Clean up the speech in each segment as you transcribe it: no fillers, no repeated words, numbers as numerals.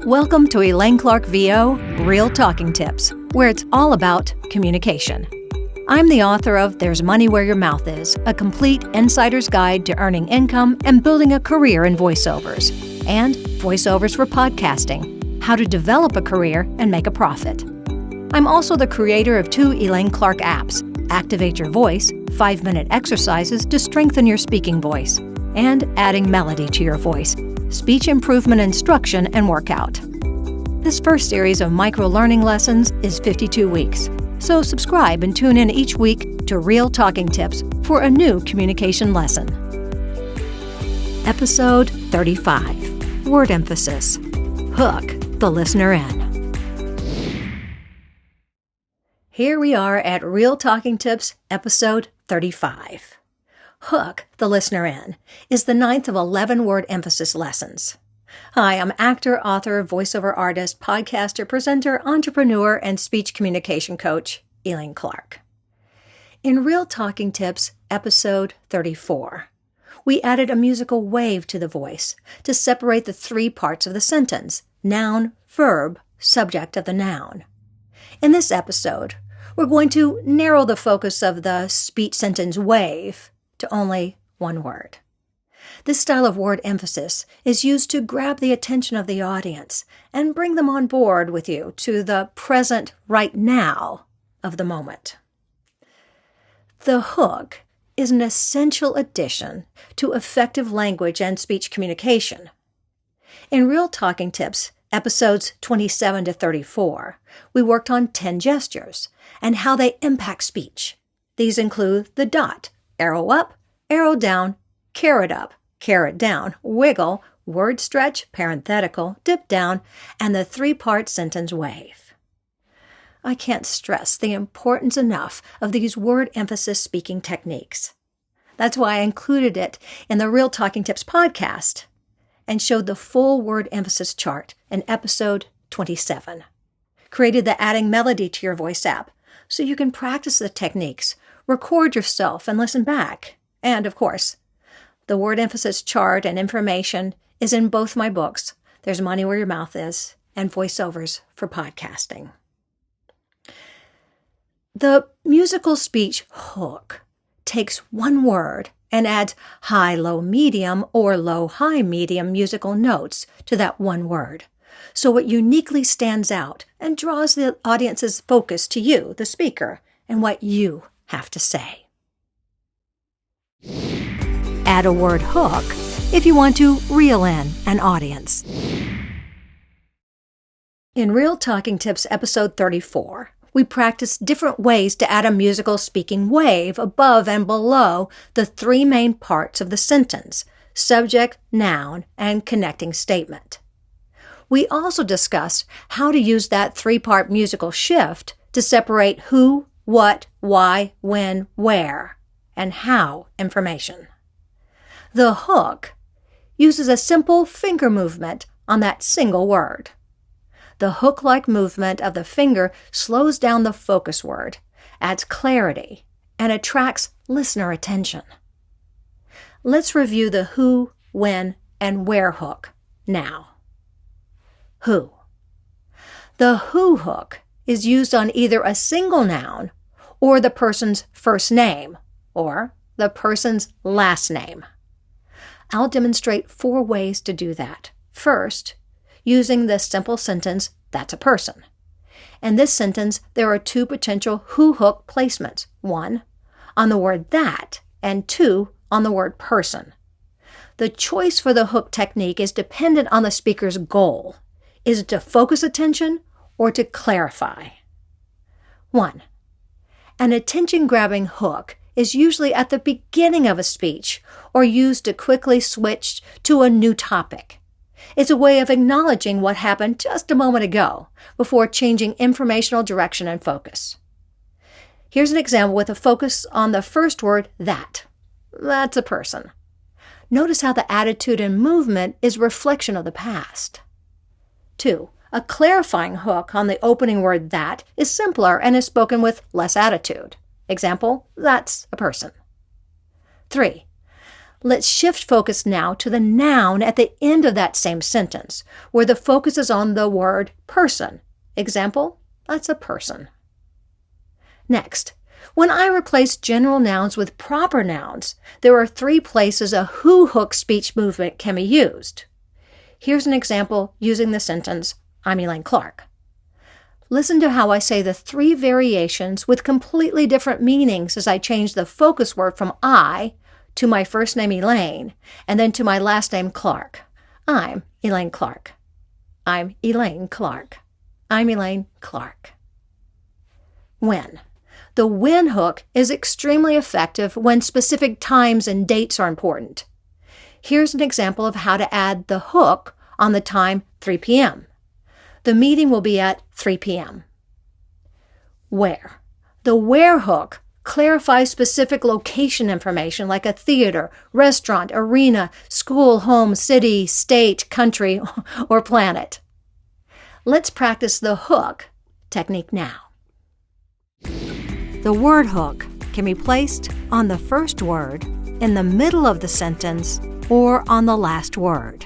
Welcome to Elaine Clark VO Real Talking Tips, where it's all about communication. I'm the author of There's Money Where Your Mouth Is, a complete insider's guide to earning income and building a career in voiceovers, and voiceovers for podcasting, how to develop a career and make a profit. I'm also the creator of 2 Elaine Clark apps, Activate Your Voice, 5-minute exercises to strengthen your speaking voice, and Adding Melody to Your Voice, speech improvement instruction and workout. This first series of micro-learning lessons is 52 weeks, so subscribe and tune in each week to Real Talking Tips for a new communication lesson. Episode 35, Word Emphasis. Hook the listener in. Here we are at Real Talking Tips, episode 35. Hook the listener in is the 9th of 11 word emphasis lessons. Hi, I'm actor, author, voiceover artist, podcaster, presenter, entrepreneur, and speech communication coach, Elaine Clark. In Real Talking Tips, episode 34, we added a musical wave to the voice to separate the 3 parts of the sentence: noun, verb, subject of the noun. In this episode, we're going to narrow the focus of the speech sentence wave to only one word. This style of word emphasis is used to grab the attention of the audience and bring them on board with you to the present right now of the moment. The hook is an essential addition to effective language and speech communication. In Real Talking Tips, episodes 27 to 34, we worked on 10 gestures and how they impact speech. These include the dot, arrow up, arrow down, carrot up, carrot down, wiggle, word stretch, parenthetical, dip down, and the 3-part sentence wave. I can't stress the importance enough of these word emphasis speaking techniques. That's why I included it in the Real Talking Tips podcast and showed the full word emphasis chart in episode 27. Created the Adding Melody to Your Voice app so you can practice the techniques, record yourself, and listen back. And, of course, the word emphasis chart and information is in both my books, There's Money Where Your Mouth Is, and Voiceovers for Podcasting. The musical speech hook takes one word and adds high, low, medium, or low, high, medium musical notes to that one word, so it uniquely stands out and draws the audience's focus to you, the speaker, and what you have to say. Add a word hook if you want to reel in an audience. In Real Talking Tips episode 34, we practiced different ways to add a musical speaking wave above and below the 3 main parts of the sentence: subject, noun, and connecting statement. We also discussed how to use that 3-part musical shift to separate who, what, why, when, where, and how information. The hook uses a simple finger movement on that single word. The hook-like movement of the finger slows down the focus word, adds clarity, and attracts listener attention. Let's review the who, when, and where hook now. Who. The who hook is used on either a single noun or the person's first name or the person's last name. I'll demonstrate 4 ways to do that. First, using the simple sentence, that's a person. In this sentence, there are 2 potential who hook placements. 1, on the word that, and 2, on the word person. The choice for the hook technique is dependent on the speaker's goal. Is it to focus attention or to clarify? 1. An attention-grabbing hook is usually at the beginning of a speech or used to quickly switch to a new topic. It's a way of acknowledging what happened just a moment ago before changing informational direction and focus. Here's an example with a focus on the first word, that. That's a person. Notice how the attitude and movement is a reflection of the past. 2. A clarifying hook on the opening word that is simpler and is spoken with less attitude. Example, that's a person. 3. Let's shift focus now to the noun at the end of that same sentence, where the focus is on the word person. Example, that's a person. Next, when I replace general nouns with proper nouns, there are 3 places a who hook speech movement can be used. Here's an example using the sentence, I'm Elaine Clark. Listen to how I say the 3 variations with completely different meanings as I change the focus word from I to my first name Elaine, and then to my last name Clark. I'm Elaine Clark. I'm Elaine Clark. I'm Elaine Clark. When. The when hook is extremely effective when specific times and dates are important. Here's an example of how to add the hook on the time 3 p.m. The meeting will be at 3 p.m. Where. The where hook clarifies specific location information like a theater, restaurant, arena, school, home, city, state, country, or planet. Let's practice the hook technique now. The word hook can be placed on the first word, in the middle of the sentence, or on the last word.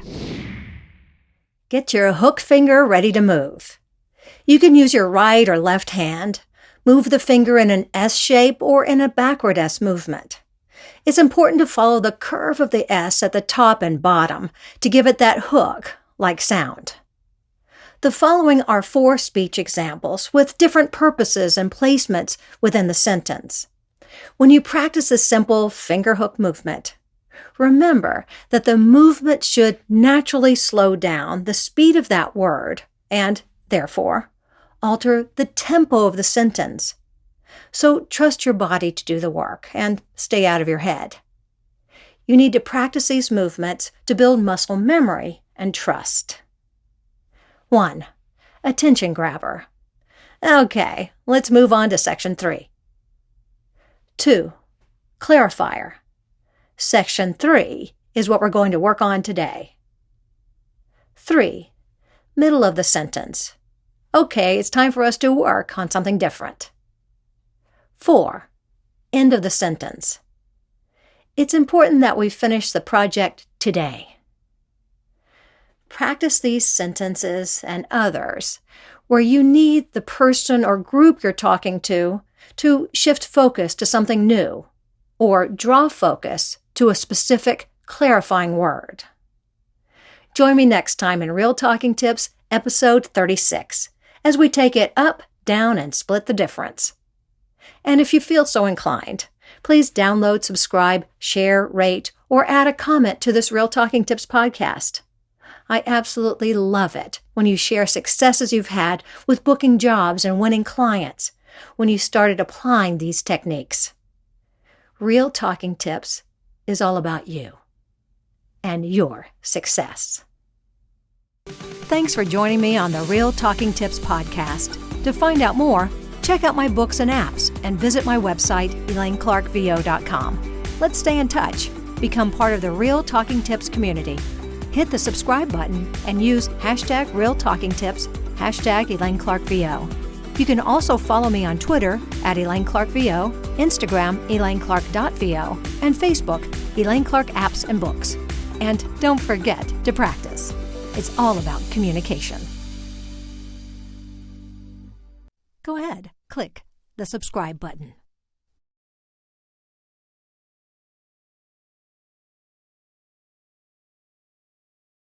Get your hook finger ready to move. You can use your right or left hand. Move the finger in an S shape or in a backward S movement. It's important to follow the curve of the S at the top and bottom to give it that hook-like sound. The following are 4 speech examples with different purposes and placements within the sentence. When you practice the simple finger hook movement, remember that the movement should naturally slow down the speed of that word and, therefore, alter the tempo of the sentence. So trust your body to do the work and stay out of your head. You need to practice these movements to build muscle memory and trust. 1. Attention grabber. Okay, let's move on to Section 3. 2. Clarifier. Section 3 is what we're going to work on today. 3. Middle of the sentence. Okay, it's time for us to work on something different. 4. End of the sentence. It's important that we finish the project today. Practice these sentences and others where you need the person or group you're talking to shift focus to something new or draw focus to a specific clarifying word. Join me next time in Real Talking Tips, episode 36, as we take it up, down, and split the difference. And if you feel so inclined, please download, subscribe, share, rate, or add a comment to this Real Talking Tips podcast. I absolutely love it when you share successes you've had with booking jobs and winning clients, when you started applying these techniques. Real Talking Tips is all about you and your success. Thanks for joining me on the Real Talking Tips podcast. To find out more, check out my books and apps and visit my website, ElaineClarkVO.com. Let's stay in touch. Become part of the Real Talking Tips community. Hit the subscribe button and use #RealTalkingTips, #ElaineClarkVO. You can also follow me on Twitter @ElaineClarkVO, Instagram ElaineClark.VO, and Facebook Elaine Clark Apps and Books. And don't forget to practice. It's all about communication. Go ahead, click the subscribe button.